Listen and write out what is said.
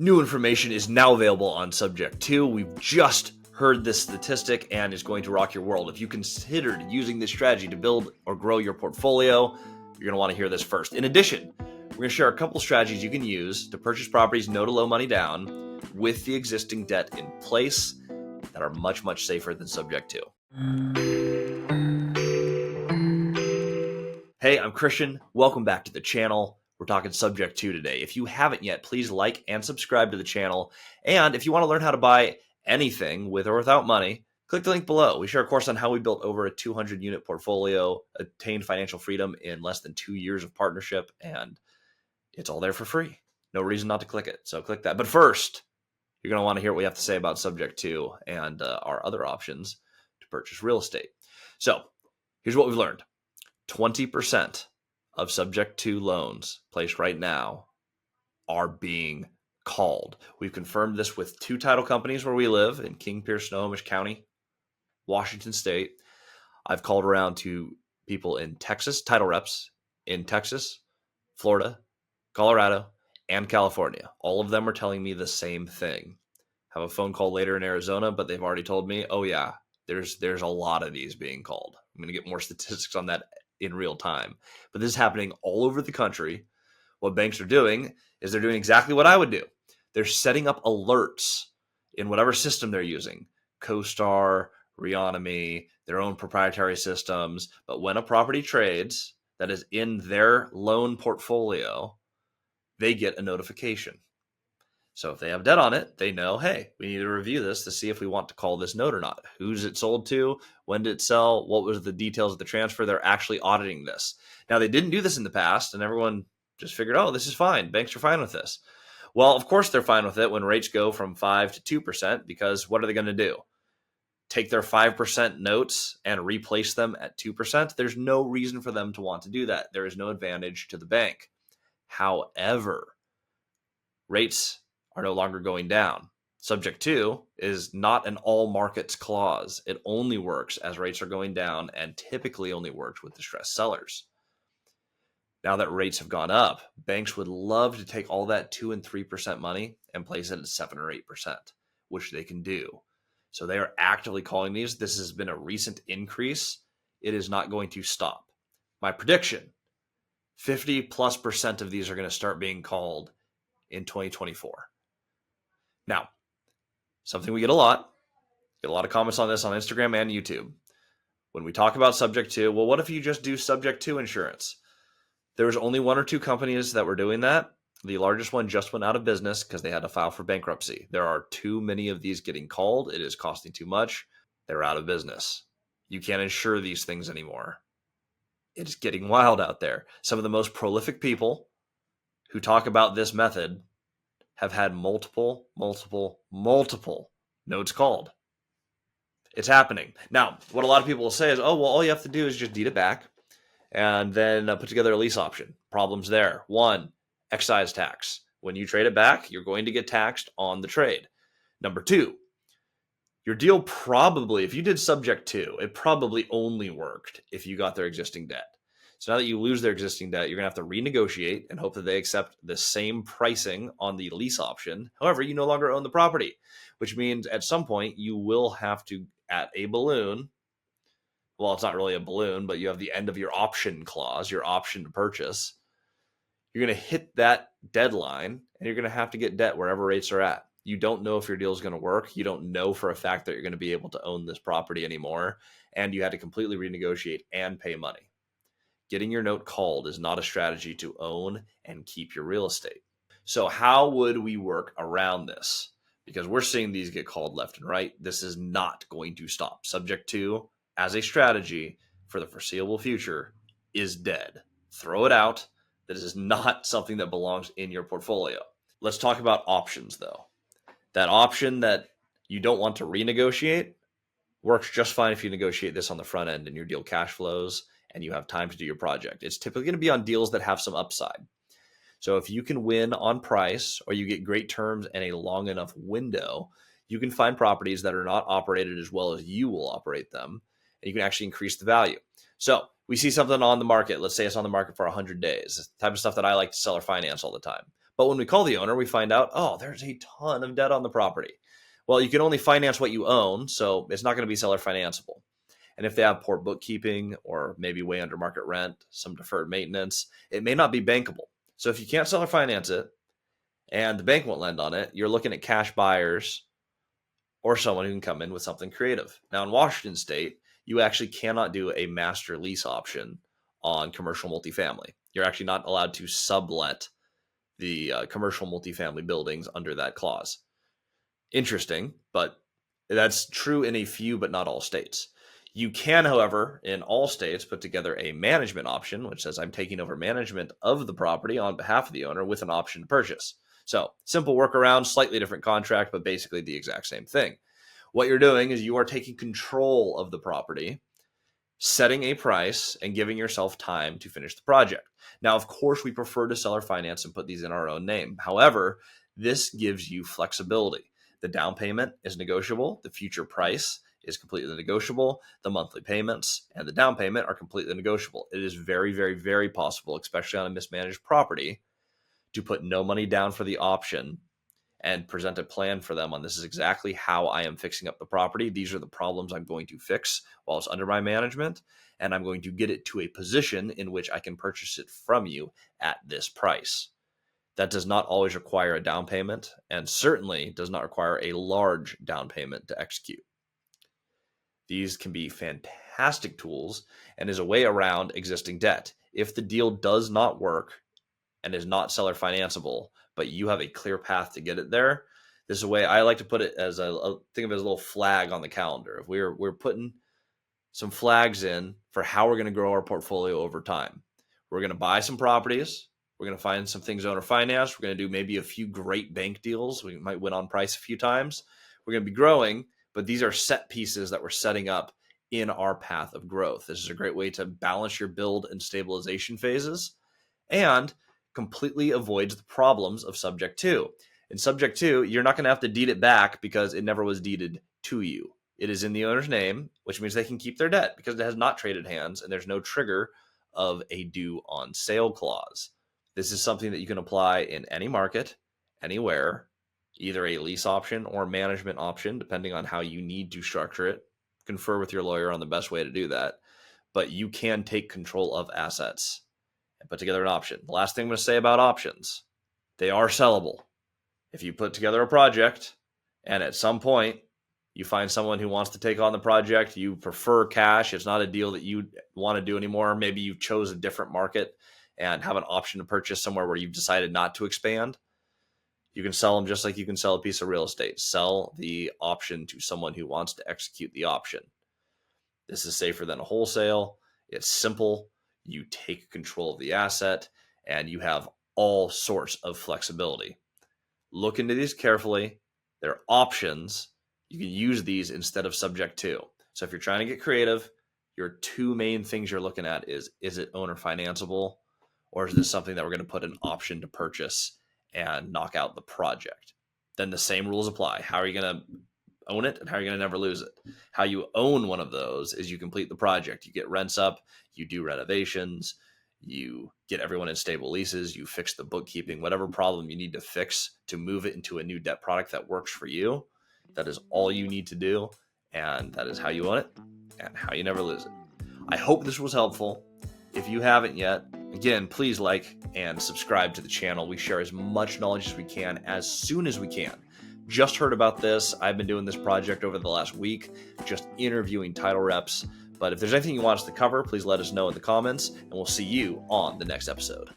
New information is now available on Subject 2. We've just heard this statistic and it's going to rock your world. If you considered using this strategy to build or grow your portfolio, you're going to want to hear this first. In addition, we're going to share a couple strategies you can use to purchase properties no to low money down with the existing debt in place that are much, much safer than Subject 2. Hey, I'm Christian. Welcome back to the channel. We're talking Subject 2 today. If you haven't yet, please like and subscribe to the channel. And if you want to learn how to buy anything with or without money, click the link below. We share a course on how we built over a 200-unit portfolio, attained financial freedom in less than 2 years of partnership, and it's all there for free. No reason not to click it, so click that. But first, you're going to want to hear what we have to say about Subject 2 and our other options to purchase real estate. So here's what we've learned. 20% of Subject 2 loans placed right now are being called. We've confirmed this with 2 title companies where we live in King, Pierce, Snohomish County, Washington State. I've called around to people in Texas, title reps in Texas, Florida, Colorado, and California. All of them are telling me the same thing. Have a phone call later in Arizona, but they've already told me, oh yeah, there's a lot of these being called. I'm going to get more statistics on that in real time. But this is happening all over the country. What banks are doing is they're doing exactly what I would do. They're setting up alerts in whatever system they're using, CoStar, Reonomy, their own proprietary systems. But when a property trades that is in their loan portfolio, they get a notification. So if they have debt on it, they know, hey, we need to review this to see if we want to call this note or not. Who's it sold to? When did it sell? What was the details of the transfer? They're actually auditing this. Now, they didn't do this in the past, and everyone just figured, oh, this is fine. Banks are fine with this. Well, of course they're fine with it when rates go from 5 to 2%, because what are they going to do? Take their 5% notes and replace them at 2%? There's no reason for them to want to do that. There is no advantage to the bank. However, rates are no longer going down. Subject 2 is not an all markets clause. It only works as rates are going down and typically only works with distressed sellers. Now that rates have gone up, banks would love to take all that 2 and 3% money and place it at 7 or 8%, which they can do. So they are actively calling these. This has been a recent increase. It is not going to stop. My prediction, 50+% of these are going to start being called in 2024. Now, something we get a lot of comments on this on Instagram and YouTube. When we talk about Subject 2, well, what if you just do Subject 2 insurance? There was only 1 or 2 companies that were doing that. The largest one just went out of business because they had to file for bankruptcy. There are too many of these getting called. It is costing too much. They're out of business. You can't insure these things anymore. It's getting wild out there. Some of the most prolific people who talk about this method have had multiple notes called. It's happening. Now, what a lot of people will say is, oh, well, all you have to do is just deed it back and then put together a lease option. Problems there. 1, excise tax. When you trade it back, you're going to get taxed on the trade. Number 2, your deal probably, if you did Subject 2, it probably only worked if you got their existing debt. So now that you lose their existing debt, you're going to have to renegotiate and hope that they accept the same pricing on the lease option. However, you no longer own the property, which means at some point you will have to, at a balloon, well, it's not really a balloon, but you have the end of your option clause, your option to purchase. You're going to hit that deadline and you're going to have to get debt wherever rates are at. You don't know if your deal is going to work. You don't know for a fact that you're going to be able to own this property anymore. And you had to completely renegotiate and pay money. Getting your note called is not a strategy to own and keep your real estate. So how would we work around this? Because we're seeing these get called left and right. This is not going to stop. Subject 2, as a strategy for the foreseeable future, is dead. Throw it out. This is not something that belongs in your portfolio. Let's talk about options, though. That option that you don't want to renegotiate works just fine if you negotiate this on the front end and your deal cash flows and you have time to do your project. It's typically going to be on deals that have some upside. So if you can win on price or you get great terms and a long enough window, you can find properties that are not operated as well as you will operate them, and you can actually increase the value. So we see something on the market. Let's say it's on the market for 100 days. The type of stuff that I like to sell or finance all the time. But when we call the owner, we find out, oh, there's a ton of debt on the property. Well, you can only finance what you own, so it's not going to be seller financeable. And if they have poor bookkeeping or maybe way under market rent, some deferred maintenance, it may not be bankable. So if you can't seller finance it and the bank won't lend on it, you're looking at cash buyers or someone who can come in with something creative. Now in Washington State, you actually cannot do a master lease option on commercial multifamily. You're actually not allowed to sublet the commercial multifamily buildings under that clause. Interesting, but that's true in a few, but not all states. You can, however, in all states, put together a management option, which says I'm taking over management of the property on behalf of the owner with an option to purchase. So simple workaround, slightly different contract, but basically the exact same thing. What you're doing is you are taking control of the property, setting a price, and giving yourself time to finish the project. Now, of course, we prefer to seller finance and put these in our own name. However, this gives you flexibility. The down payment is negotiable. The future price is completely negotiable. The monthly payments and the down payment are completely negotiable. It is very, very, very possible, especially on a mismanaged property, to put no money down for the option and present a plan for them on this is exactly how I am fixing up the property. These are the problems I'm going to fix while it's under my management, and I'm going to get it to a position in which I can purchase it from you at this price. That does not always require a down payment, and certainly does not require a large down payment to execute. These can be fantastic tools and is a way around existing debt. If the deal does not work and is not seller financeable, but you have a clear path to get it there, this is a way I like to put it as think of it as a little flag on the calendar. If we're putting some flags in for how we're going to grow our portfolio over time. We're going to buy some properties. We're going to find some things owner finance. We're going to do maybe a few great bank deals. We might win on price a few times. We're going to be growing, but these are set pieces that we're setting up in our path of growth. This is a great way to balance your build and stabilization phases and completely avoids the problems of subject to. In subject to, you're not going to have to deed it back because it never was deeded to you. It is in the owner's name, which means they can keep their debt because it has not traded hands and there's no trigger of a due on sale clause. This is something that you can apply in any market, anywhere, either a lease option or management option, depending on how you need to structure it. Confer with your lawyer on the best way to do that. But you can take control of assets and put together an option. The last thing I'm going to say about options, they are sellable. If you put together a project and at some point you find someone who wants to take on the project, you prefer cash, it's not a deal that you want to do anymore, maybe you chose a different market and have an option to purchase somewhere where you've decided not to expand, you can sell them just like you can sell a piece of real estate. Sell the option to someone who wants to execute the option. This is safer than a wholesale. It's simple. You take control of the asset and you have all sorts of flexibility. Look into these carefully. They're options. You can use these instead of subject to. So if you're trying to get creative, your two main things you're looking at is it owner financeable, or is this something that we're going to put an option to purchase and knock out the project? Then the same rules apply. How are you going to own it and how are you going to never lose it? How you own one of those is you complete the project. You get rents up, you do renovations, you get everyone in stable leases, you fix the bookkeeping, whatever problem you need to fix to move it into a new debt product that works for you. That is all you need to do, and that is how you own it and how you never lose it. I hope this was helpful. If you haven't yet, again, please like and subscribe to the channel. We share as much knowledge as we can, as soon as we can. Just heard about this. I've been doing this project over the last week, just interviewing title reps. But if there's anything you want us to cover, please let us know in the comments, and we'll see you on the next episode.